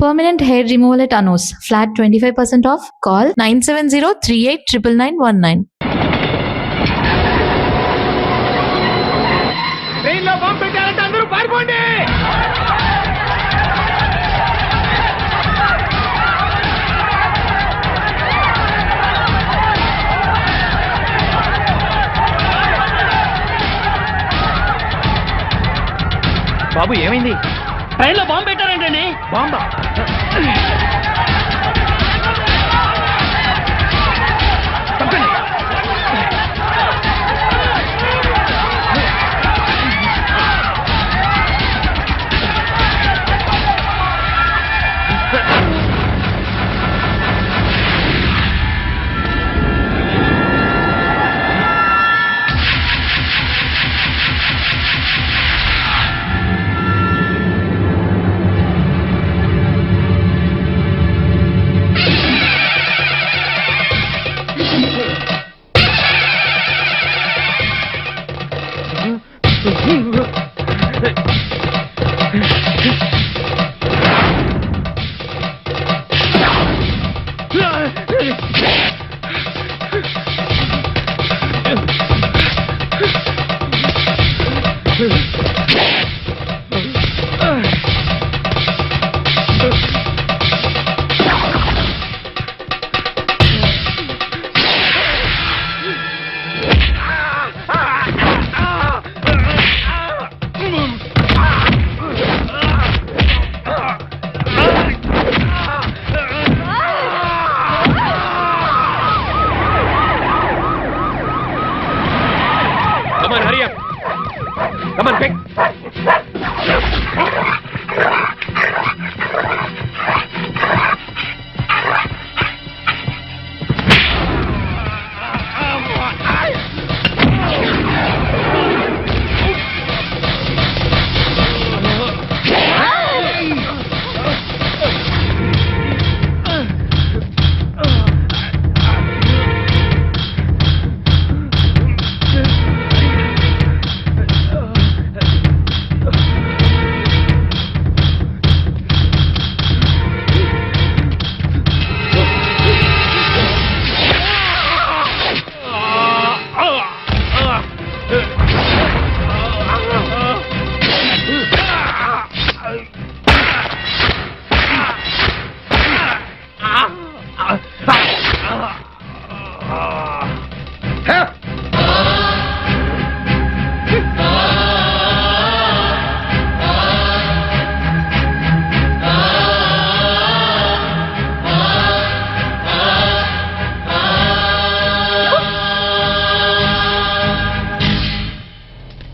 Permanent hair removal at Anos. Flat 25% off. Call 970-389919. ట్రైన్లో bomb పెట్టారంటే అందరూ పారిపోండి. బాబు ఏమైంది? ట్రైన్లో బాంబు పెట్టారంటండి. బాంబా? చంపండి. Come on, hurry up. Come on, quick.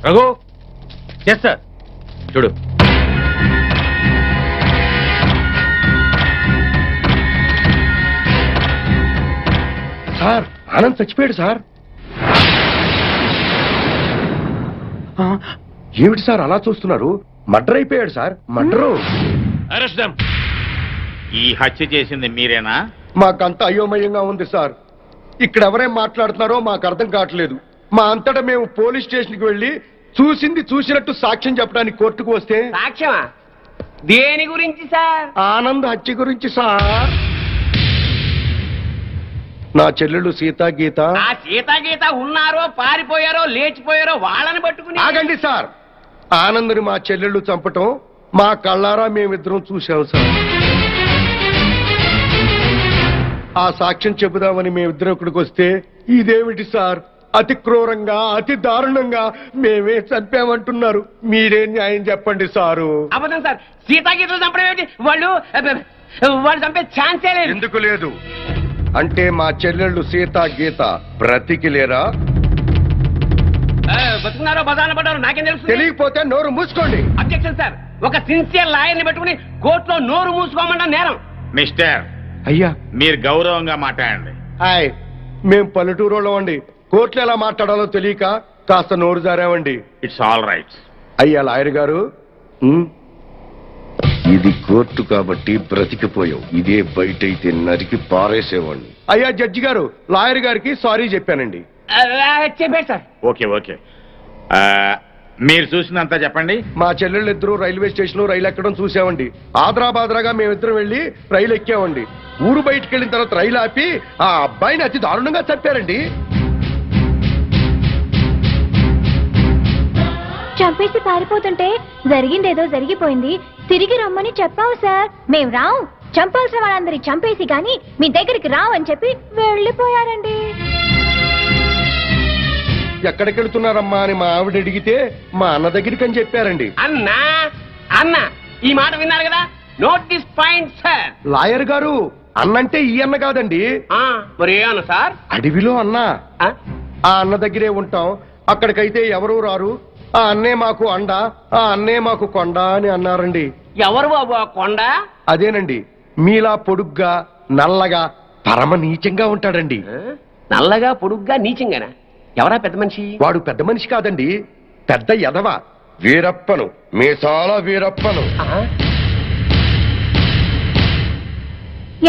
Raghu, yes sir. చూడు, సార్ ఆనంద్ చచ్చిపోయాడు సార్. ఏమిటి సార్ అలా చూస్తున్నారు? మర్డర్ అయిపోయాడు సార్, మర్డరు. Arrest them. ఈ హత్య చేసింది మీరేనా? మాకంత అయోమయంగా ఉంది సార్. ఇక్కడ ఎవరేం మాట్లాడుతున్నారో మాకు అర్థం కావట్లేదు. మా అంతటా మేము పోలీస్ స్టేషన్కి వెళ్ళి చూసింది చూసినట్టు సాక్ష్యం చెప్పడానికి కోర్టుకు వస్తే సాక్ష్యమా? దేని గురించి సార్? ఆనంద్ హత్య గురించి సార్. నా చెల్లెళ్ళు సీతా గీత. ఆ సీతాగీత ఉన్నారో పారిపోయారో లేచిపోయారో వాళ్ళని పట్టుకుని. ఆగండి సార్. ఆనంద్ని మా చెల్లెళ్ళు చంపటం మా కళ్ళారా మేమిద్దరం చూసాం సార్. ఆ సాక్ష్యం చెబుదామని మేమిద్దరం ఇక్కడికి వస్తే ఇదేమిటి సార్, అతి క్రూరంగా అతి దారుణంగా మేమే చంపామంటున్నారు. మీరే న్యాయం చెప్పండి సారు. అబద్ధం సార్. సీతాగీతలు చంపడం ఏమిటి? వాళ్ళు చంపే ఛాన్సే లేదు. ఎందుకు లేదు అంటే మా చెల్లెళ్ళు సీతా గీత బ్రతికి లేరా? బతుకున్నారో బదాన పడ్డారో నాకేం తెలుసు? తెలియకపోతే నోరు మూసుకోండి. Objection sir. ఒక సిన్సియర్ లాయర్ని పెట్టుకుని కోర్టులో నోరు మూసుకోమంటా నేరం. మిస్టర్, అయ్యా మీరు గౌరవంగా మాట్లాడండి. హాయ్, మేం పల్లెటూరులో అండి. కోర్టులో ఎలా మాట్లాడాలో తెలియక కాస్త నోరు జారామండి. It's all right. అయ్యా లాయర్ గారు, ఇది కోర్టు కాబట్టి బ్రతికిపోయావు. ఇదే బయట అయితే నరికి పారేసేవాడిని. అయ్యా జడ్జి గారు, లాయర్ గారికి సారీ చెప్పానండి. చెప్పాడు సార్. Okay okay. మీరు చూసినంత చెప్పండి. మా చెల్లెళ్ళు ఇద్దరు రైల్వే స్టేషన్ లో రైలు ఎక్కడం చూసామండి. ఆదరాబాదరాగా మేమిద్దరం వెళ్ళి రైలు ఎక్కామండి. ఊరు బయటికి వెళ్ళిన తర్వాత రైలు ఆపి ఆ అబ్బాయిని అతి దారుణంగా చంపారండి. చంపేసి పారిపోతుంటే జరిగిందేదో జరిగిపోయింది, తిరిగి రమ్మని చెప్పావు సార్. మేం రావు, చంపాల్సిన వాళ్ళందరి చంపేసి గాని మీ దగ్గరికి రావు అని చెప్పి వెళ్ళిపోయారండి. ఎక్కడికి వెళ్తున్నారమ్మా అని మా ఆవిడ అడిగితే మా అన్న దగ్గరికి అని చెప్పారండి. అన్నా అన్న ఈ మాట విన్నారు కదా, note this point sir. Lawyer గారు, అన్నంటే ఈ అన్న కాదండి, మరి ఏ అన్న సార్? అడవిలో అన్న. ఆ అన్న దగ్గరే ఉంటాం, అక్కడికైతే ఎవరూ రారు, ఆ అన్నే మాకు అండ, ఆ అన్నే మాకు కొండ అని అన్నారండి. ఎవరు బాబు ఆ కొండ? అదేనండి, మీలా పొడుగ్గా నల్లగా పరమ నీచంగా ఉంటాడండి. నల్లగా పొడుగ్గా నీచంగానా? ఎవరా పెద్ద మనిషి? వాడు పెద్ద మనిషి కాదండి, పెద్ద ఎదవ, వీరప్పను, మీసాల వీరప్పను.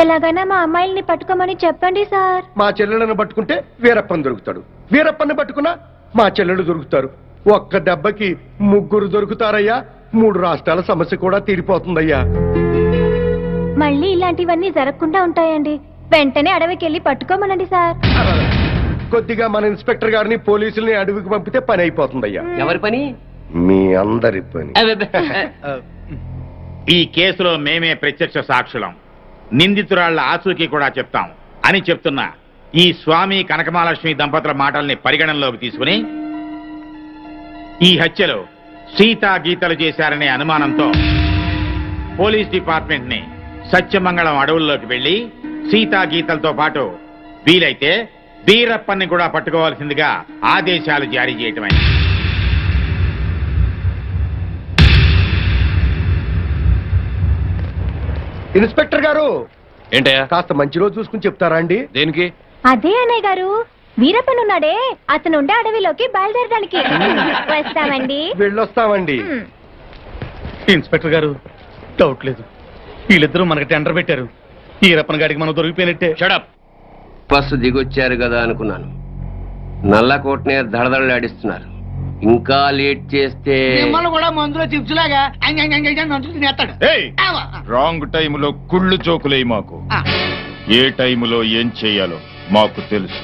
ఎలాగైనా మా అమ్మాయిల్ని పట్టుకోమని చెప్పండి సార్. మా చెల్లెలను పట్టుకుంటే వీరప్పని దొరుకుతాడు, వీరప్పని పట్టుకున్నా మా చెల్లెలు దొరుకుతారు. ఒక్క దెబ్బకి ముగ్గురు దొరుకుతారయ్యా. 3 రాష్ట్రాల సమస్య కూడా తీరిపోతుందయ్యా. మళ్ళీ ఇలాంటివన్నీ జరగకుండా ఉంటాయండి. వెంటనే అడవికి వెళ్ళి పట్టుకోమనండి సార్. కొద్దిగా మన ఇన్స్పెక్టర్ గారిని పోలీసుల్ని అడవికి పంపితే పని అయిపోతుందయ్యా. ఎవరి పని? మీ అందరి పని. ఈ కేసులో మేమే ప్రత్యక్ష సాక్షులం, నిందితురాళ్ల ఆచూకీ కూడా చెప్తాం అని చెప్తున్నా ఈ స్వామి కనకమహాలక్ష్మి దంపతుల మాటల్ని పరిగణనలోకి తీసుకుని ఈ హత్యలో సీతా గీతలు చేశారనే అనుమానంతో పోలీస్ డిపార్ట్మెంట్ ని సత్యమంగళం అడవుల్లోకి వెళ్లి సీతా గీతలతో పాటు వీలైతే వీరప్పన్ని కూడా పట్టుకోవాల్సిందిగా ఆదేశాలు జారీ చేయటమైంది. ఇన్స్పెక్టర్ గారు, ఏంటయ్యా? కాస్త మంచి రోజు చూసుకుని చెప్తారా అండి? దేనికి? అదే అన్నయ్య గారు, వీరప్పనున్నాడే అతను ఉండే అడవిలోకి బయలుదేరడానికి వస్తామండి. వెళ్ళొస్తామండి. ఇన్స్పెక్టర్ గారు, డౌట్ లేదు, వీళ్ళిద్దరూ మనకి టెండర్ పెట్టారు. ఈ రప్పన గాడికి మనం దొరికిపోయినట్టే. షడప్. బస్సు దిగొచ్చారు కదా అనుకున్నాను, నల్లకోటనే దడదడలాడిస్తున్నారు. ఇంకా లేట్ చేస్తే కూడా మందులో చిప్స్ లాగా తినేస్తాడు. రాంగ్ టైములో కుళ్ళు జోకులేయి మాకు. ఏ టైములో ఏం చెయ్యాలో మాకు తెలుసు.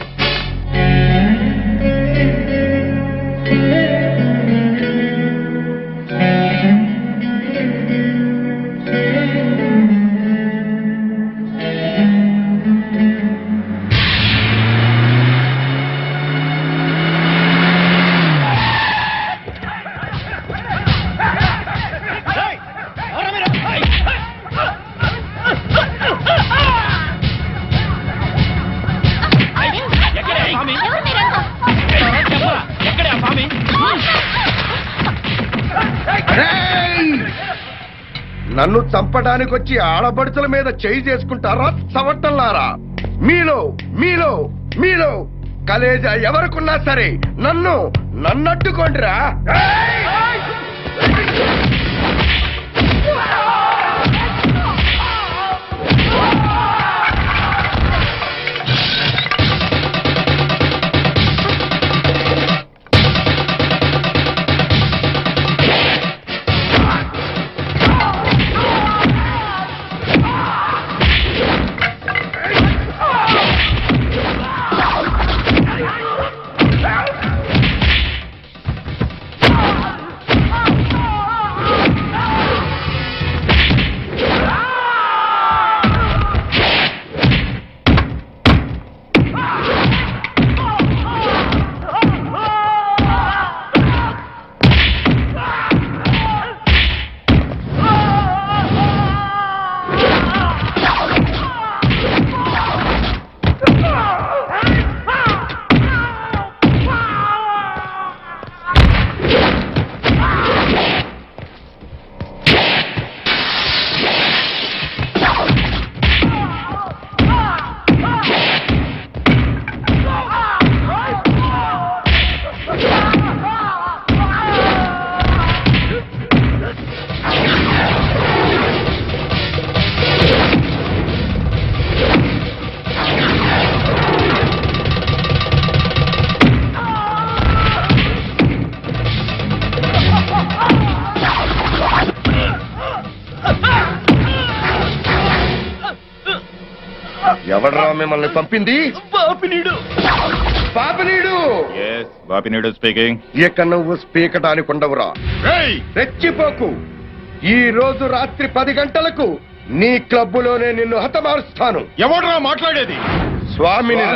నన్ను చంపడానికి వచ్చి ఆడబడుచుల మీద చేయి చేసుకుంటారా సవట్టల్లారా? మీలో మీలో మీలో కలేజా ఎవరికున్నా సరే నన్నట్టుకోండిరా. ఎవడరా మిమ్మల్ని పంపింది? పాపినీడు. పాపనీడు. Yes Bapineedu speaking. ఇక నువ్వు స్పీకటానికి ఉండవురా. రెచ్చిపోకు. ఈ రోజు రాత్రి 10 గంటలకు నీ క్లబ్బులోనే నిన్ను హతమారుస్తాను. ఎవడ్రా మాట్లాడేది? స్వామిని.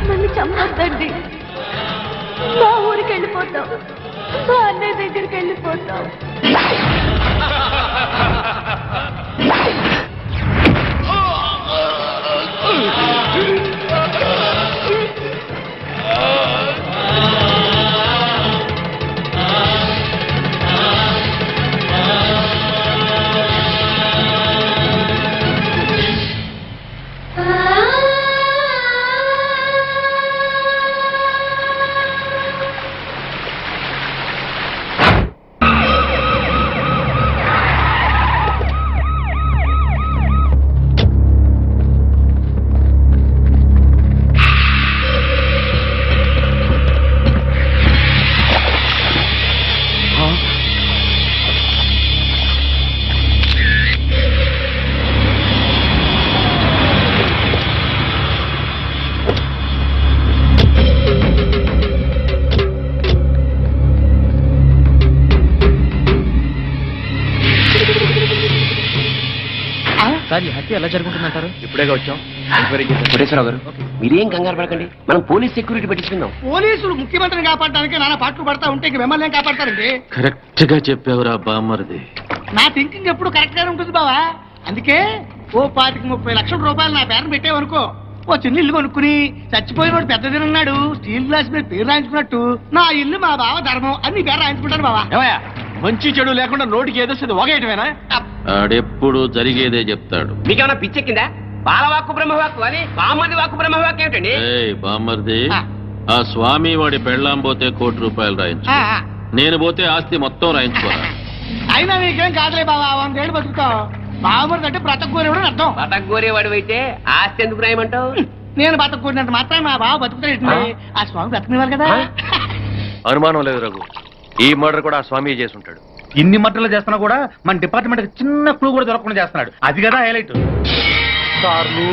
నన్ను చంపొద్దండి. మా ఊరికి వెళ్ళిపోతాం. మా అన్నయ్య దగ్గరికి వెళ్ళిపోతాం. సార్ ఈ హత్య ఎలా జరుగుతుందంటారు? ఇప్పుడేగా వచ్చాం. ఎంక్వైరీ చేద్దాం. కోటేశ్వరరావు గారు మీరేం కంగారు పడకండి, మనం పోలీస్ సెక్యూరిటీ పెట్టించుకుందాం. పోలీసులు ముఖ్యమంత్రిని కాపాడడానికి నానా పాటలు పడతా ఉంటే ఇంక మిమ్మల్ని ఏం కాపాడతారండి? కరెక్ట్ గా చెప్పావురా బామ్మరిది. నా థింకింగ్ ఎప్పుడు కరెక్ట్ గానే ఉంటుంది బావా. అందుకే ఓ 25-30 లక్షల రూపాయలు నా పేరును పెట్టేవనుకో, ఓ చిన్న ఇల్లు కొనుక్కుని చచ్చిపోయినోడు పెద్ద తిన్నాడు స్టీల్ గ్లాస్ మీద పేరు రాయించుకున్నట్టు నా ఇల్లు మా బావ ధర్మం అని నీ పేరు రాయించుకుంటాను బావా. ఏమయ్యా మంచి చెడు లేకుండా నోటికి ఏదొస్తుంది ఒకేయటమేనా? ఆడెప్పుడు జరిగేదే చెప్తాడు. మీకేమన్నా పిచ్చెక్కిందా? బాలవాక్కు బ్రహ్మవాక్కు అని బామ్మది వాక్కు బ్రహ్మవాక్కు ఏమిటండి? ఏయ్ బామ్మర్ది, ఆ స్వామి వాడి పెళ్ళాం పోతే ₹1,00,00,000 రాయించు, నేను పోతే ఆస్తి మొత్తం రాయించుకోరా. అయినా నీకేం కాదులే బావా, 100 ఏళ్ళు బతుకుతావు. బావమరిది అంటే బ్రతకూరేవాడు అని అర్థం. బతకగోరేవాడు అయితే ఆస్తి ఎందుకు రాయమంటావు? నేను బతకూరినంత మాత్రం మా బావ బతుకుతాడు. ఆ స్వామి బతకనివ్వాలి కదా. అనుమానం లేదు రఘు, ఈ మర్డర్ కూడా ఆ స్వామి చేసి ఉంటాడు. ఇన్ని మట్టలు చేస్తున్నా కూడా మన డిపార్ట్మెంట్ చిన్న క్లూ కూడా దొరకకుండా చేస్తున్నాడు. అది కదా హైలైట్. సార్లు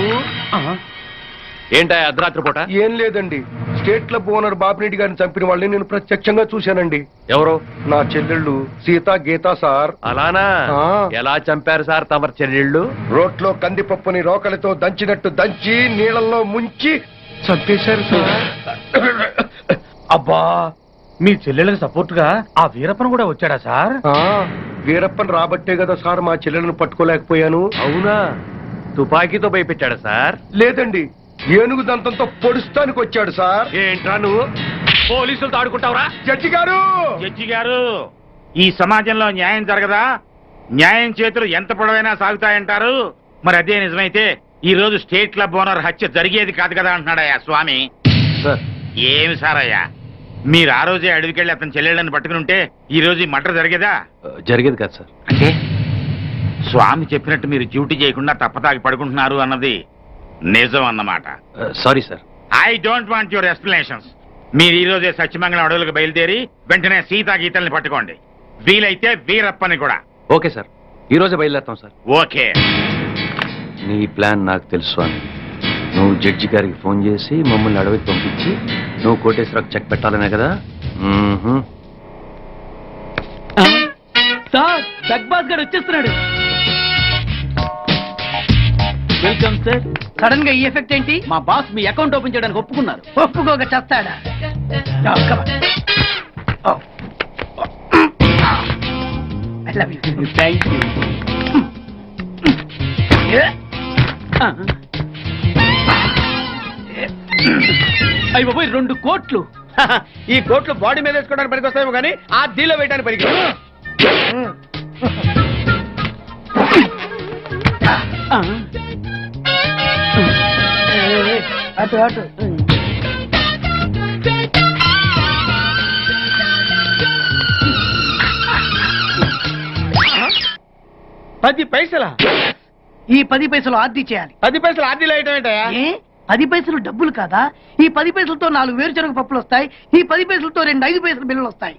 ఏంటా అర్ధరాత్రి పూట? ఏం లేదండి, స్టేట్ క్లబ్ ఓనర్ బాపిరెడ్డి గారిని చంపిన వాళ్ళని నేను ప్రత్యక్షంగా చూశానండి. ఎవరు? నా చెల్లెళ్ళు సీత గీత సార్. అలానా? ఆ. ఎలా చంపారు సార్ తమరి చెల్లెళ్ళు? రోట్లో కందిపప్పుని రోకలితో దంచినట్టు దంచి నీళ్ళల్లో ముంచి చంపేశారు సార్. అబ్బా, మీ చెల్లెళ్ళకి సపోర్ట్ గా ఆ వీరప్పన్ కూడా వచ్చాడా సార్? వీరప్పన్ రాబట్టే కదా సార్ మా చెల్లెలను పట్టుకోలేకపోయాను. అవునా? తుపాకీతో భయపెట్టాడా సార్? లేదండి, ఏనుగు దంతంతో పొడుస్తానికి వచ్చాడు సార్. ఏంట్రా నువ్వు పోలీసులతో ఆడుకుంటావురా? జడ్జి గారు, జడ్జి గారు, ఈ సమాజంలో న్యాయం జరగదా? న్యాయం చేతులు ఎంత పొడవైనా సాగుతాయంటారు. మరి అదే నిజమైతే ఈ రోజు స్టేట్ క్లబ్ ఓనర్ హత్య జరిగేది కాదు కదా అంటున్నాడయ్యా స్వామి. సార్ ఏమి సార్ అయ్యా, మీరు ఆ రోజే అడవికెళ్ళి అతని చెల్లెళ్ళని పట్టుకుని ఉంటే ఈ రోజు ఈ మర్డర్ జరిగేదా? జరిగేది కాదు సార్. అంటే స్వామి చెప్పినట్టు మీరు డ్యూటీ చేయకుండా తప్పతాగి పడుకుంటున్నారు అన్నది నిజం అన్నమాట. Sorry sir. I don't want your explanations. మీరు ఈ రోజే సత్యమంగళం అడవులకు బయలుదేరి వెంటనే సీతా గీతల్ని పట్టుకోండి, వీలైతే వీరప్పని కూడా. ఓకే సార్, ఈ రోజే బయలుదేరుతాం సార్. ఓకే. నీ ప్లాన్ నాకు తెలుసు స్వామి. నువ్వు జడ్జి గారికి ఫోన్ చేసి మమ్మల్ని అడవికి పంపించి నువ్వు కోటేశ్వరకు చెక్ పెట్టాలనే కదా? సార్ జగ్బాస్ గారు వచ్చేస్తున్నాడు. Welcome sir. సడన్ గా ఈ ఎఫెక్ట్ ఏంటి? మా బాస్ మీ అకౌంట్ ఓపెన్ చేయడానికి ఒప్పుకున్నారు. ఒప్పుకోక చేస్తాడా? Thank you. అయ్యి బాబోయ్, 2 కోట్లు. ఈ కోట్లు బాడీ మీద వేసుకోవడానికి పనికొస్తాయేమో కానీ ఆ దీలో వేయడానికి పనికి. అటు అటు. $10 పైసలా? ఈ 10 పైసలు ఆర్డీ చేయాలి. 10 పైసలు ఆర్డీలు వేయటం ఏంటయా? ఏ 10 పైసలు డబ్బులు కాదా? ఈ 10 పైసలతో 4 వేరుశనగ పప్పులు వస్తాయి. ఈ 10 పైసలతో 2 5 పైసల బిల్లులు వస్తాయి.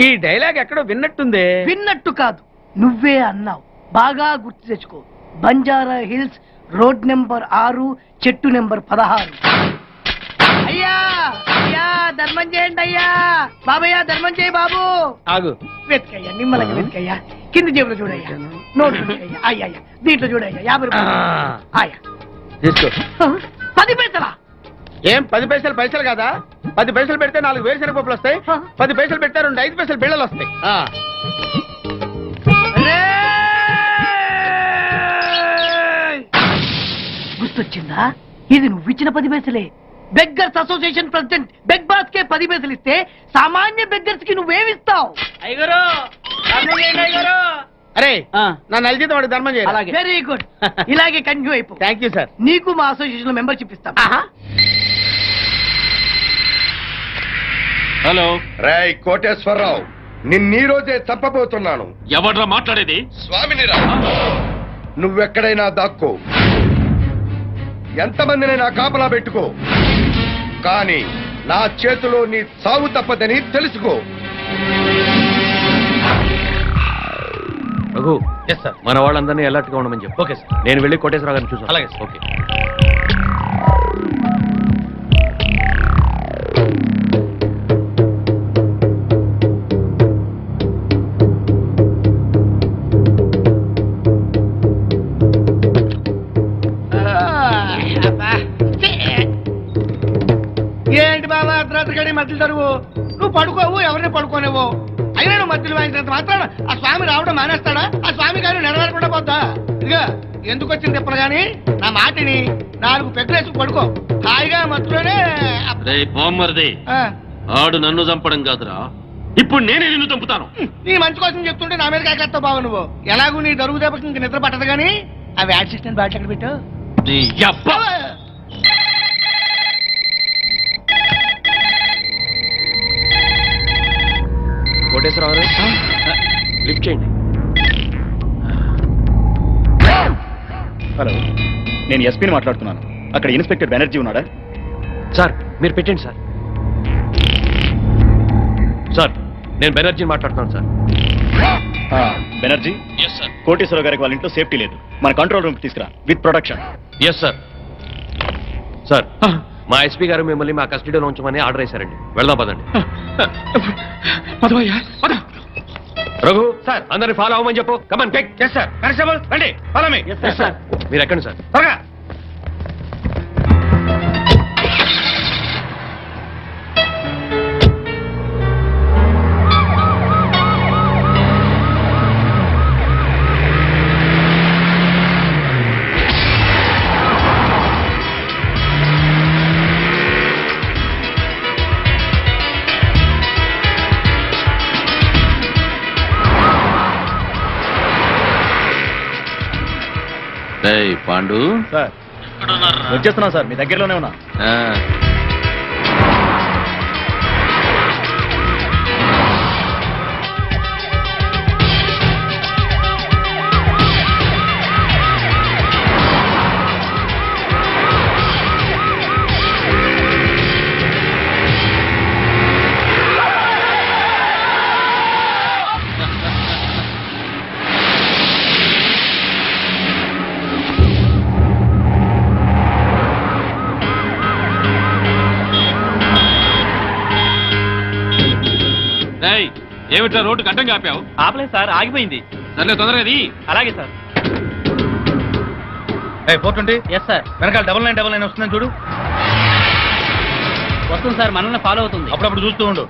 ఈ డైలాగ్ ఎక్కడో విన్నట్టుంది. విన్నట్టు కాదు, నువ్వే అన్నావు. బాగా గుర్తు తెచ్చుకో. బంజారా హిల్స్, రోడ్ నెంబర్ 6, చెట్టు నెంబర్ 16. అయ్యా అయ్యా ధర్మం చేయండి అయ్యా. బాబయ్యా ధర్మం చేయి బాబు. ఆగు. వెతికయ్యా, నిమ్మలంగా వెతికయ్యా. కింది జేబులో చూడయ్యా, నోట్లు చూడయ్యా. అయ్యా అయ్యా, దీంట్లో చూడయ్యా, 50 రూపాయలు. అయ్యా తీసుకో. 10 పైసలా? ఏం 10 పైసలు పైసలు కదా? 10 పైసలు పెడితే 4 వేరుశనగ పప్పులు వస్తాయి. 10 పైసలు పెడితే 2 5 పైసలు బిళ్ళలు వస్తాయి. గుర్తొచ్చిందా? ఇది నువ్వు ఇచ్చిన 10 పైసలే. Beggars association president beg boss కే 10 పైసలు ఇస్తే సామాన్య బెగ్గర్స్ కి నువ్వేమిస్తావు? అయ్యగారు, ధర్మం చేయండి అయ్యగారు. అరే నా నెలజీతం వాడికి ధర్మం చేయాలి. అలాగే. Very good. ఇలాగే కంటిన్యూ అయిపో. Thank you sir. నీకు మా అసోసియేషన్ లో మెంబర్షిప్ ఇస్తాం. హలో. రేయ్ కోటేశ్వరరావు, నిన్నీ రోజే చంపబోతున్నాను. ఎవడ్రా మాట్లాడేది? స్వామిని రా. నువ్వెక్కడైనా దాక్కో, ఎంతమందినైనా కాపలా పెట్టుకో, కానీ నా చేతిలో నీ సావు తప్పదని తెలుసుకో. Raghu, yes sir. మన వాళ్ళందరినీ అలర్ట్ గా ఉండమని చెప్పు. Okay sir. నేను వెళ్ళి కోటేశ్వరరావు గారిని చూసాను. అలాగే సార్. ఓకే. ఏంటి బాబా అర్ధరాత్రి గడి మధ్యలో తరువు? నువ్వు పడుకోవు, ఎవరిని పడుకోనివ్వు. అయినా నువ్వు మధ్యలో వాయించినంత మాత్రాన ఆ స్వామి రావడం మానేస్తాడా? ఆ స్వామి గారు నెరవేరకుండా పోద్దా? ఇదిగా ఎందుకు వచ్చింది తిప్పలు గాని నా మాటిని 4 పెగ్గులేసుకు పడుకో. హాయిగా మత్తులోనే బామ్మరిది ఆడు నన్ను చంపడం కాదురా, ఇప్పుడు నేనే నిన్ను చంపుతాను. నీ మంచి కోసం చెప్తుంటే నా మీద కాకెత్తావు బావ నువ్వు. ఎలాగూ నీ దరుగు దెబ్బకి ఇంక నిద్ర పట్టదు గానీ ఆ వ్యాట్ సిస్టెంట్ బ్యాట్ ఎక్కడ పెట్టావు? కోటేశ్వరరావు లిఫ్ట్ చేయండి. హలో, నేను ఎస్పీని మాట్లాడుతున్నాను. అక్కడ ఇన్స్పెక్టర్ బెనర్జీ ఉన్నాడా? సార్ మీరు పెట్టండి సార్. సార్ నేను బెనర్జీని మాట్లాడుతున్నాను సార్. బెనర్జీ, కోటేశ్వరరావు గారికి వాళ్ళ ఇంట్లో సేఫ్టీ లేదు. మన కంట్రోల్ రూమ్ తీసుకురా with protection. Yes sir. Sir మా ఎస్పీ గారు మిమ్మల్ని మా కస్టడీలో ఉంచమని ఆర్డర్ వేశారండి. వెళ్దాం పదండి. రఘు సార్ అందరిని ఫాలో అవ్వమని చెప్పు. Come on take. Yes sir. Constable రండి, ఫాలో మీ. సార్ మీరు ఎక్కండి సార్. త్వరగా. పాండు సార్ వచ్చేస్తున్నా సార్, మీ దగ్గరలోనే ఉన్నా. ఏమిట్లా రోడ్డు గడ్డంగా ఆపావు? ఆపలేదు సార్, ఆగిపోయింది. సర్లే తొందరగా అది. అలాగే సార్. 420. Yes sir. వెనకాల 9999 వస్తుందని చూడు. వస్తుంది సార్, మనల్ని ఫాలో అవుతుంది. అప్పుడప్పుడు చూస్తూ ఉండు.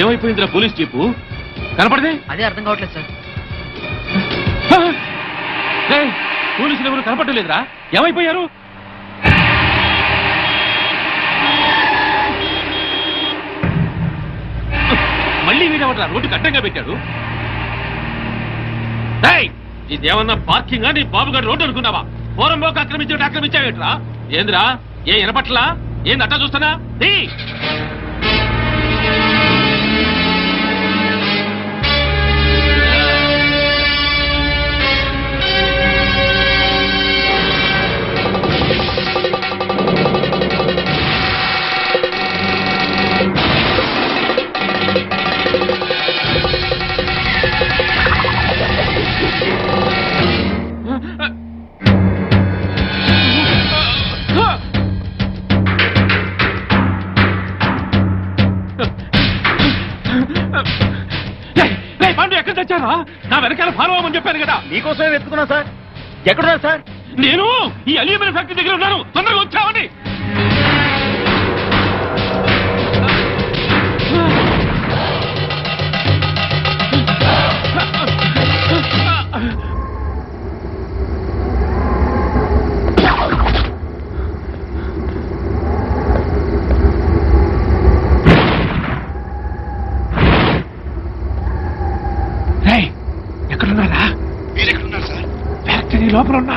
ఏమైపోయిందిరా పోలీస్ జీపు? కనపడదే? అదే అర్థం కావట్లేదు సార్. పోలీసులు ఎవరు కనపడలేదురా, ఏమైపోయారు? మళ్ళీ వీడవట్రా రోడ్డు అడ్డంగా పెట్టాడు. ఇదేమన్నా పార్కింగ్ నీ బాబు గారు రోడ్డు అనుకున్నావా? పోరంబోకి ఆక్రమించావేట్రా? ఏంద్రా ఏ వినపట్లా? ఏంది అట్టా చూస్తానా? పాండు ఎక్కడ తెచ్చారా? నా వెనకాల ఫాలో అవ్వమని చెప్పాను కదా. మీకోసమే వెతుకున్నా సార్. ఎక్కడున్నారు సార్? నేను ఈ అల్యూమినియం ఫ్యాక్టరీ దగ్గర ఉన్నాను. తొందరగా వచ్చావని. ఎక్కడున్నారా? మీరెక్కడున్నారు సార్? ఫ్యాక్టరీ లోపల ఉన్నా.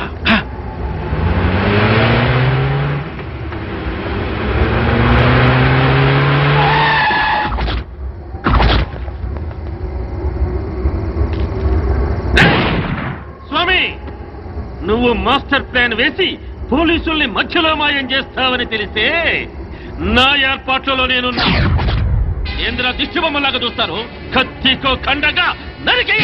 స్వామి, నువ్వు మాస్టర్ ప్లాన్ వేసి పోలీసుల్ని మధ్యలో మాయం చేస్తావని తెలిసే నా ఏర్పాట్లలో నేను ఏంద్ర దిష్టి బొమ్మలాగా చూస్తాను. కత్తికో ఖండగా నరికి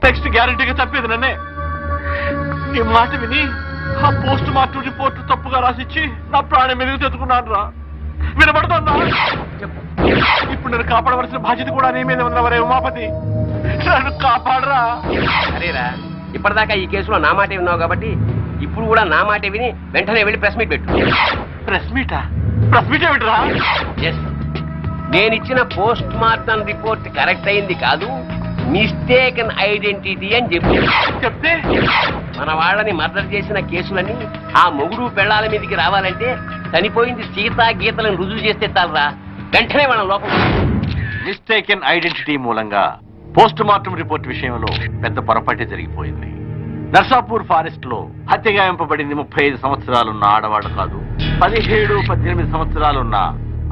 నెక్స్ట్ గ్యారంటీగా తప్పేది నన్నే. నీ మాట విని ఆ పోస్ట్ మార్టం రిపోర్ట్ తప్పుగా రాసిచ్చి నా ప్రాణం మీదకి తెచ్చుకున్నాను రా. వినబడుతుందా? ఇప్పుడు నేను కాపాడవలసిన బాధ్యత కూడా నీ మీద ఉన్నవరే ఉమాపతి. నన్ను కాపాడరా. అరేరా, ఇప్పటిదాకా ఈ కేసులో నా మాటే ఉన్నావు కాబట్టి ఇప్పుడు కూడా నా మాటే విని వెంటనే వెళ్ళి ప్రెస్ మీట్ పెట్టు. ప్రెస్ మీటా? ప్రెస్ మీట్ ఏమిట్రా? ఎస్, నేనిచ్చిన పోస్ట్ మార్టం రిపోర్ట్ కరెక్ట్ అయింది కాదు, మిస్టేకన్ ఐడెంటిటీ అని చెప్పు. చెప్తే మన వాళ్ళని మర్డర్ చేసిన కేసులని ఆ మొగుడు పెళ్ళాల మీదకి రావాలంటే చనిపోయింది సీతా గీతలను రుజువు చేస్తే చాలరా, వెంటనే వాళ్ళ లోపల. మిస్టేకెన్ ఐడెంటిటీ మూలంగా పోస్ట్ మార్టం రిపోర్ట్ విషయంలో పెద్ద పొరపాటే జరిగిపోయింది. నర్సాపూర్ ఫారెస్ట్ లో హత్యగాయింపబడింది 35 సంవత్సరాలున్న ఆడవాడు కాదు, 17-18 సంవత్సరాలున్న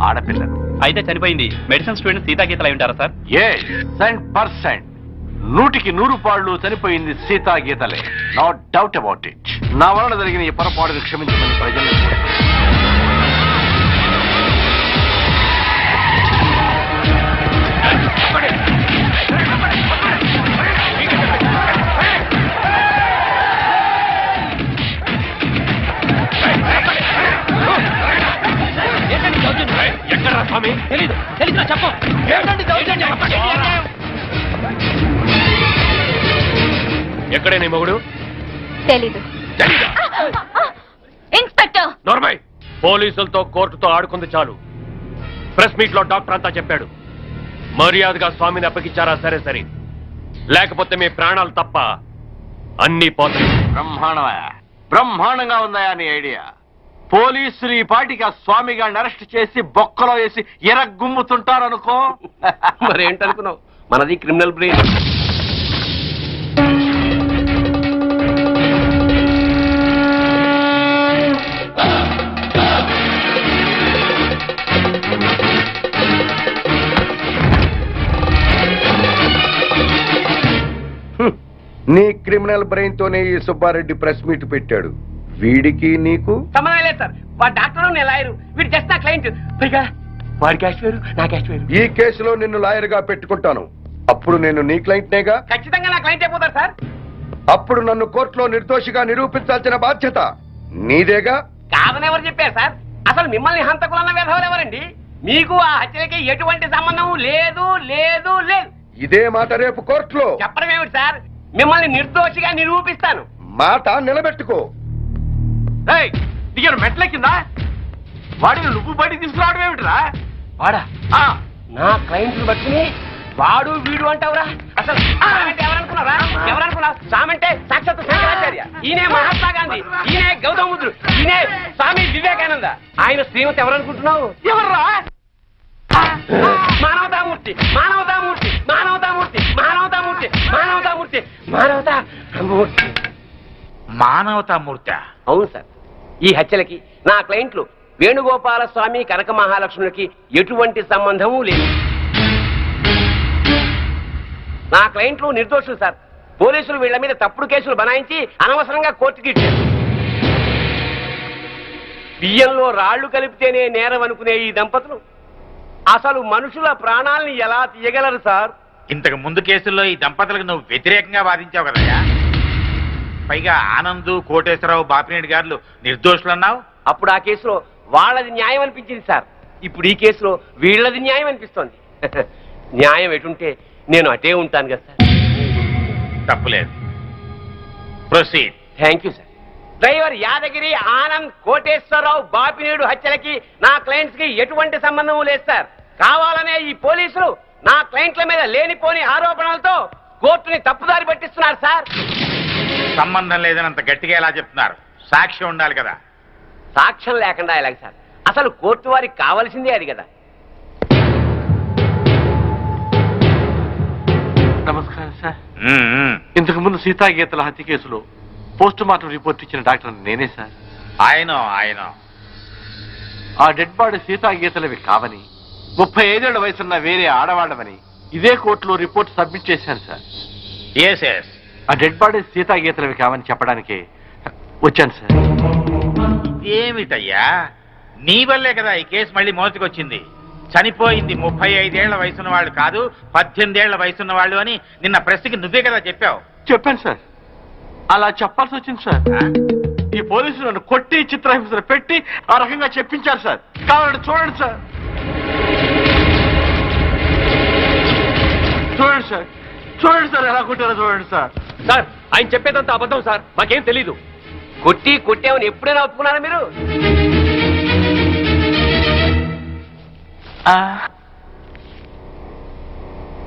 ఆడపిల్లలు. అయితే చనిపోయింది మెడిసిన్ స్టూడెంట్ సీతాగీతలు అయి ఉంటారా సార్? 100%, 100కి 100 చనిపోయింది సీతా గీతలే. No doubt about it. నా వలన జరిగిన ఈ పొరపాటును క్షమించమని ప్రజలను ఎక్కడా స్వామి? తెలీదు. చెప్పు. ఎక్కడే నీ మొగుడు? తెలీదు. ఇన్స్పెక్టర్ నార్మల్, పోలీసులతో కోర్టుతో ఆడుకుంది చాలు. ప్రెస్ మీట్ లో డాక్టర్ అంతా చెప్పాడు. మర్యాదగా స్వామిని అప్పగించారా? సరే సరే, లేకపోతే మీ ప్రాణాలు తప్ప అన్ని పోతాయి. బ్రహ్మాండంగా ఉందా నీ ఐడియా? పోలీసులు ఈ పాటికి ఆ స్వామి గారిని అరెస్ట్ చేసి బొక్కలో వేసి ఎరగుమ్ముతుంటారనుకో. మరేంటనుకున్నావు, మనది క్రిమినల్ బ్రెయిన్. నీ క్రిమినల్ బ్రెయిన్ తోనే ఈ సుబ్బారెడ్డి ప్రెస్ మీట్ పెట్టాడు. వీడికి నీకు సంబంధం లేదు సార్. వాడు డాక్టర్, నేను లాయరు, వీడు జస్ట్ నా క్లయింట్. పైగా వాడి క్యాష్ వేరు, నా క్యాష్ వేరు. ఈ కేసులో నిన్ను లాయర్ గా పెట్టుకుంటాను. అప్పుడు నేను నీ క్లయింట్నేగా. ఖచ్చితంగా నా క్లయింట్ అయిపోతారు సార్. అప్పుడు నన్ను కోర్టులో నిర్దోషిగా నిరూపించాల్సిన బాధ్యత నీదేగా. కాదని ఎవరు చెప్పారు సార్? అసలు మిమ్మల్ని హంతకులన్న వేధవులు ఎవరండి? మీకు ఆ హత్యలకి ఎటువంటి సంబంధం లేదు లేదు లేదు. ఇదే మాట రేపు కోర్టులో చెప్పడం ఏమిటి సార్? మిమ్మల్ని నిర్దోషిగా నిరూపిస్తాను. మాట నిలబెట్టుకో. దిగారు మెట్ల కింద. వాడిని నువ్వు బయటికి తీసుకురావడం ఏమిటిరా? వాడా? నా క్లయింట్ బట్టుకుని వాడు వీడు అంటావురా? అసలు సామంటే ఎవరనుకున్నారా? ఎవరనుకున్నావు? సామంటే సాక్షాత్ శంకరాచార్య, ఈయనే మహాత్మా గాంధీ, ఈయనే గౌతమ బుద్ధుడు, ఈయనే స్వామి వివేకానంద. ఆయన శ్రీమతి ఎవరనుకుంటున్నావు? ఎవర్రా? మానవతామూర్తి, మానవతామూర్తి, మానవతామూర్తి, మానవతామూర్తి, మానవతామూర్తి, మానవతామూర్తి. మానవతామూర్తి? అవును సార్. ఈ హత్యలకి నా క్లయింట్లు వేణుగోపాల స్వామి, కనక మహాలక్ష్ములకి ఎటువంటి సంబంధము లేదు. నా క్లయింట్లు నిర్దోషులు సార్. పోలీసులు వీళ్ల మీద తప్పుడు కేసులు బనాయించి అనవసరంగా కోర్టుకి ఇచ్చారు. బియ్యంలో రాళ్లు కలిపితేనే నేరం అనుకునే ఈ దంపతులు అసలు మనుషుల ప్రాణాలని ఎలా తీయగలరు సార్? ఇంతకు ముందు కేసుల్లో ఈ దంపతులకు నువ్వు వ్యతిరేకంగా వాదించావు కదయ్యా. పైగా ఆనంద్, కోటేశ్వరరావు, బాపినేని గారు నిర్దోషులన్నావు. అప్పుడు ఆ కేసులో వాళ్ళది న్యాయం అనిపించింది సార్. ఇప్పుడు ఈ కేసులో వీళ్ళది న్యాయం అనిపిస్తోంది. న్యాయం ఎటుంటే నేను అటే ఉంటాను కదా సార్. తప్పులేదు. Proceed. Thank you sir. Driver Yadagiri, Anand, Koteswararao, Bapineedu హత్యలకి నా క్లయింట్స్ కి ఎటువంటి సంబంధం లేదు సార్. కావాలనే ఈ పోలీసులు నా క్లయింట్ల మీద లేనిపోని ఆరోపణలతో కోర్టుని తప్పుదారి పట్టిస్తున్నారు సార్. సంబంధం లేదని అంత గట్టిగా ఎలా చెప్తున్నారు? సాక్ష్యం ఉండాలి కదా. సాక్ష్యం లేకుండా ఎలాగ సార్? అసలు కోర్టు వారికి కావాల్సిందే అది కదా. నమస్కారం సార్. ఇంతకు ముందు సీతాగీతల హత్య కేసులో పోస్ట్ మార్టం రిపోర్ట్ ఇచ్చిన డాక్టర్ నేనే సార్. ఆయన ఆ డెడ్ బాడీ సీతాగీతలవి కావని, 35 ఏళ్ల వయసున్న వేరే ఆడవాళ్ళమని ఇదే కోర్టులో రిపోర్ట్ సబ్మిట్ చేశాను సార్. ఎస్. ఆ డెడ్ బాడీ సీతాగీతలవి కావని చెప్పడానికే వచ్చాను సార్. ఏమిటయ్యా, నీ వల్లే కదా ఈ కేసు మళ్ళీ మొదటికి వచ్చింది. చనిపోయింది 35 ఏళ్ల వయసున్న వాళ్ళు కాదు 18 ఏళ్ల వయసున్న వాళ్ళు అని నిన్న ప్రెస్కి నువ్వే కదా చెప్పావు. చెప్పాను సార్, అలా చెప్పాల్సి వచ్చింది సార్. ఈ పోలీసులు నన్ను కొట్టి చిత్రహింసలు పెట్టి ఆ రకంగా చెప్పించారు సార్. కావాలంటే చూడండి సార్, చూడండి సార్, చూడండి సార్ ఎలా కొట్టారో చూడండి సార్. సార్ ఆయన చెప్పేదంతా అబద్ధం సార్, మాకేం తెలీదు. కొట్టామని ఎప్పుడైనా ఒప్పుకున్నారా మీరు?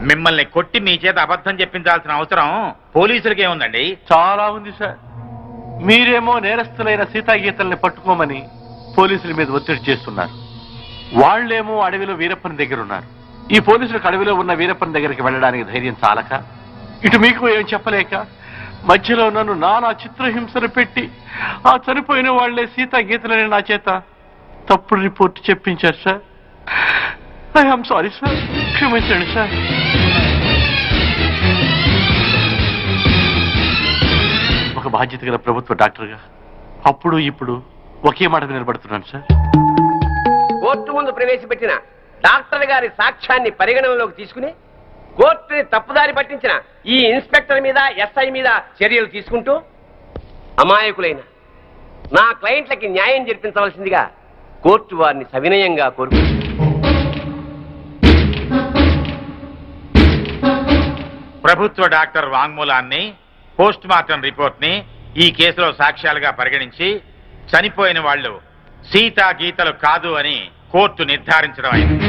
మిమ్మల్ని కొట్టి మీ చేత అబద్ధం చెప్పించాల్సిన అవసరం పోలీసులకే ఉందండి. చాలా ఉంది సార్. మీరేమో నేరస్తులైన సీతాగీతల్ని పట్టుకోమని పోలీసుల మీద ఒత్తిడి చేస్తున్నారు. వాళ్లేమో అడవిలో వీరప్పని దగ్గర ఉన్నారు. ఈ పోలీసులకు అడవిలో ఉన్న వీరప్పని దగ్గరికి వెళ్ళడానికి ధైర్యం చాలక, ఇటు మీకు ఏం చెప్పలేక మధ్యలో నన్ను నానా చిత్రహింసలు పెట్టి ఆ చనిపోయిన వాళ్లే సీతాగీతలని నా చేత తప్పుడు రిపోర్ట్ చెప్పించారు సార్. ఐఎమ్ సారీ సార్, క్షమించండి సార్. ఒక బాధ్యత గల ప్రభుత్వ డాక్టర్గా అప్పుడు ఇప్పుడు ఒకే మాట నిలబడుతున్నాను సార్. కోర్టు ముందు ప్రవేశపెట్టిన డాక్టర్ గారి సాక్ష్యాన్ని పరిగణనలోకి తీసుకుని కోర్టుని తప్పుదారి పట్టించిన ఈ ఇన్స్పెక్టర్ మీద ఎస్ఐ మీద చర్యలు తీసుకుంటూ అమాయకులైన నా క్లయింట్లకి న్యాయం జరిపించవలసిందిగా కోర్టు వారిని సవినయంగా కోరుకుంటుంది. ప్రభుత్వ డాక్టర్ వాంగ్మూలాన్ని, పోస్ట్ మార్టం రిపోర్ట్ ని ఈ కేసులో సాక్ష్యాలుగా పరిగణించి చనిపోయిన వాళ్ళు సీతా గీతలు కాదు అని కోర్టు నిర్ధారించడం అయింది.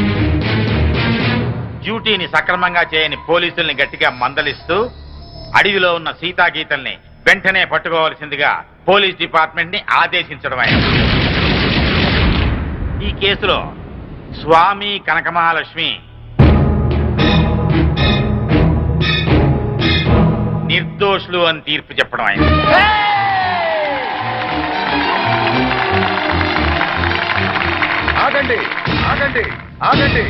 డ్యూటీని సక్రమంగా చేయని పోలీసుల్ని గట్టిగా మందలిస్తూ అడవిలో ఉన్న సీతా గీతల్ని వెంటనే పట్టుకోవాల్సిందిగా పోలీస్ డిపార్ట్మెంట్ ని ఆదేశించడం అయింది. ఈ కేసులో స్వామి కనకమహాలక్ష్మి నిర్దోషులు అని తీర్పు చెప్పడం అయింది. ఆగండి ఆగండి ఆగండి.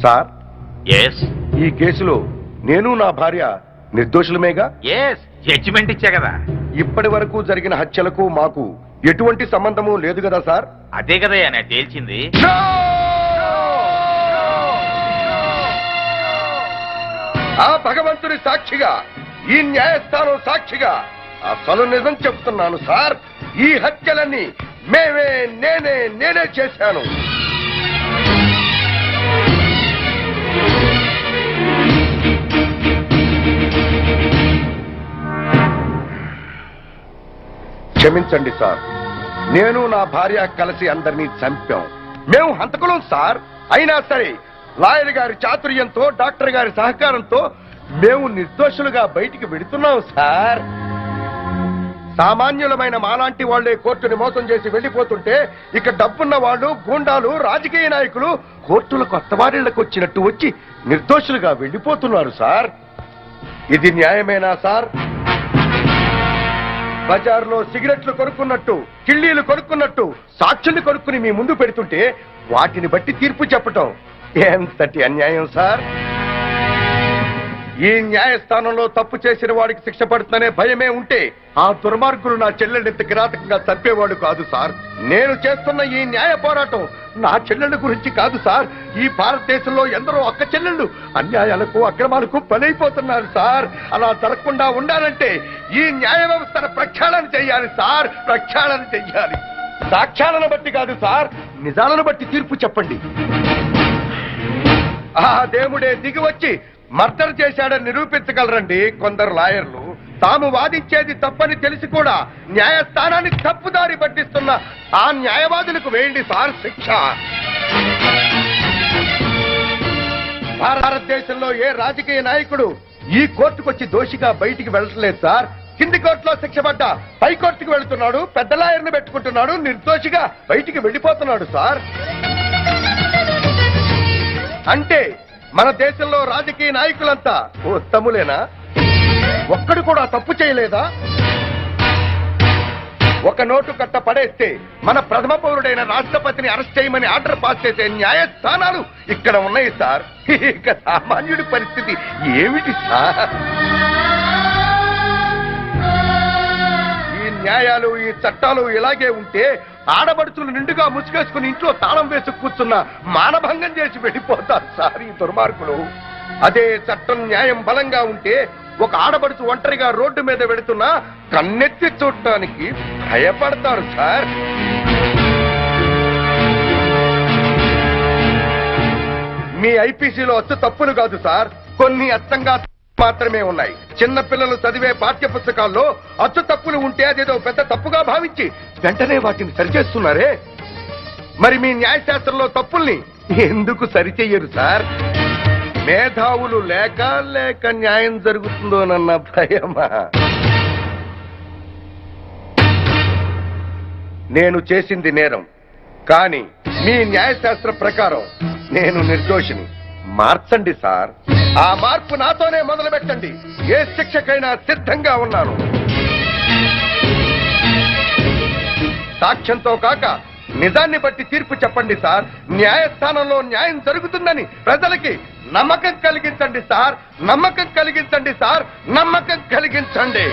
సార్, ఎస్ ఈ కేసులో నేను నా భార్య నిర్దోషులమేగా? ఎస్, జడ్జిమెంట్ ఇచ్చా కదా. ఇప్పటి వరకు జరిగిన హత్యలకు మాకు ఎటువంటి సంబంధము లేదు కదా సార్? అదే కదా నేను తేల్చింది. ఆ భగవంతుని సాక్షిగా, ఈ న్యాయస్థానం సాక్షిగా అసలు నిజం చెప్తున్నాను సార్. ఈ హత్యలన్నీ నేనే చేశాను. క్షమించండి సార్, నేను నా భార్య కలిసి అందరినీ చంపాం. మేము హంతకులం సార్. అయినా సరే లాయర్ గారి చాతుర్యంతో, డాక్టర్ గారి సహకారంతో మేము నిర్దోషులుగా బయటికి వెడుతున్నాం సార్. సామాన్యులమైన మాలాంటి వాళ్లే కోర్టుని మోసం చేసి వెళ్లిపోతుంటే ఇక డబ్బున్న వాళ్ళు, గూండాలు, రాజకీయ నాయకులు కోర్టుల కొత్త వారిళ్లకు వచ్చినట్టు వచ్చి నిర్దోషులుగా వెళ్లిపోతున్నారు సార్. ఇది న్యాయమేనా సార్? బజార్లో సిగరెట్లు కొనుక్కున్నట్టు, కిళ్ళీలు కొనుక్కున్నట్టు సాక్షుల్ని కొనుక్కుని మీ ముందు పెడుతుంటే వాటిని బట్టి తీర్పు చెప్పటం ఎంతటి అన్యాయం సార్. ఈ న్యాయస్థానంలో తప్పు చేసిన వాడికి శిక్ష పడుతుందనే భయమే ఉంటే ఆ దుర్మార్గులు నా చెల్లెల్ని ఇంత కిరాతకంగా చంపేవాడు కాదు సార్. నేను చేస్తున్న ఈ న్యాయ పోరాటం నా చెల్లెళ్ళ గురించి కాదు సార్. ఈ భారతదేశంలో ఎందరో అక్క చెల్లెళ్ళు అన్యాయాలకు, అక్రమాలకు బలైపోతున్నారు సార్. అలా జరగకుండా ఉండాలంటే ఈ న్యాయ వ్యవస్థను ప్రక్షాళన చెయ్యాలి సార్, ప్రక్షాళన చెయ్యాలి. సాక్ష్యాలను బట్టి కాదు సార్, నిజాలను బట్టి తీర్పు చెప్పండి. ఆ దేవుడే దిగి వచ్చి మర్డర్ చేశాడని నిరూపించగలరండి కొందరు లాయర్లు. తాము వాదించేది తప్పని తెలిసి కూడా న్యాయస్థానాన్ని తప్పుదారి పట్టిస్తున్న ఆ న్యాయవాదులకు వేయండి సార్ శిక్ష. భారతదేశంలో ఏ రాజకీయ నాయకుడు ఈ కోర్టుకొచ్చి దోషిగా బయటికి వెళ్ళట్లేదు సార్. కింది కోర్టులో శిక్ష పడ్డా పై కోర్టుకు వెళుతున్నాడు, పెద్ద లాయర్ని పెట్టుకుంటున్నాడు, నిర్దోషిగా బయటికి వెళ్ళిపోతున్నాడు సార్. అంటే మన దేశంలో రాజకీయ నాయకులంతా ఉత్తములేనా? ఒక్కడు కూడా తప్పు చేయలేదా? ఒక నోటు కట్ట పడేస్తే మన ప్రథమ పౌరుడైన రాష్ట్రపతిని అరెస్ట్ చేయమని ఆర్డర్ పాస్ చేసే న్యాయస్థానాలు ఇక్కడ ఉన్నాయి సార్. ఇక సామాన్యుడి పరిస్థితి ఏమిటి సార్? న్యాయాలు ఈ చట్టాలు ఇలాగే ఉంటే ఆడబడుచులు నిండుగా ముసుగేసుకుని ఇంట్లో తాళం వేసి కూర్చున్న మానభంగం చేసి వెళ్ళిపోతారు సార్ ఈ దుర్మార్గులు. అదే చట్టం న్యాయం బలంగా ఉంటే ఒక ఆడబడుచు ఒంటరిగా రోడ్డు మీద వెళుతున్నా కన్నెత్తి చూడటానికి భయపడతారు సార్. మీ ఐపీసీలో అచ్చు తప్పులు కాదు సార్, కొన్ని అచ్చంగా మాత్రమే ఉన్నాయి. చిన్న పిల్లలు చదివే పాఠ్య పుస్తకాల్లో అచ్చు తప్పులు ఉంటే అదేదో పెద్ద తప్పుగా భావించి వెంటనే వాటిని సరిచేస్తున్నారే. మరి మీ న్యాయశాస్త్రంలో తప్పుల్ని ఎందుకు సరిచెయ్యరు సార్? మేధావులు లేక న్యాయం జరుగుతుందోనన్న భయమా? నేను చేసింది నేరం, కానీ మీ న్యాయశాస్త్ర ప్రకారం నేను నిర్దోషిని. మార్చండి సార్. ఆ మార్పు నాతోనే మొదలు పెట్టండి. ఏ శిక్షకైనా సిద్ధంగా ఉన్నాను. సాక్ష్యంతో కాక నిజాన్ని బట్టి తీర్పు చెప్పండి సార్. న్యాయస్థానంలో న్యాయం జరుగుతుందని ప్రజలకి నమ్మకం కలిగించండి సార్. నమ్మకం కలిగించండి సార్. నమ్మకం కలిగించండి.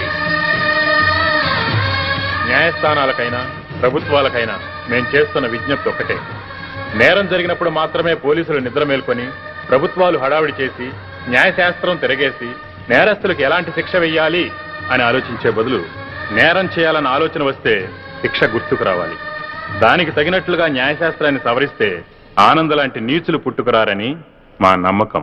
న్యాయస్థానాలకైనా ప్రభుత్వాలకైనా మేం చేస్తున్న విజ్ఞప్తి ఒక్కటే. నేరం జరిగినప్పుడు మాత్రమే పోలీసులు నిద్ర మేల్కొని, ప్రభుత్వాలు హడావిడి చేసి, న్యాయశాస్త్రం తిరగేసి నేరస్తులకు ఎలాంటి శిక్ష వెయ్యాలి అని ఆలోచించే బదులు నేరం చేయాలన్న ఆలోచన వస్తే శిక్ష గుర్తుకు రావాలి. దానికి తగినట్లుగా న్యాయశాస్త్రాన్ని సవరిస్తే ఆనంద్ లాంటి నీచులు పుట్టుకురారని మా నమ్మకం.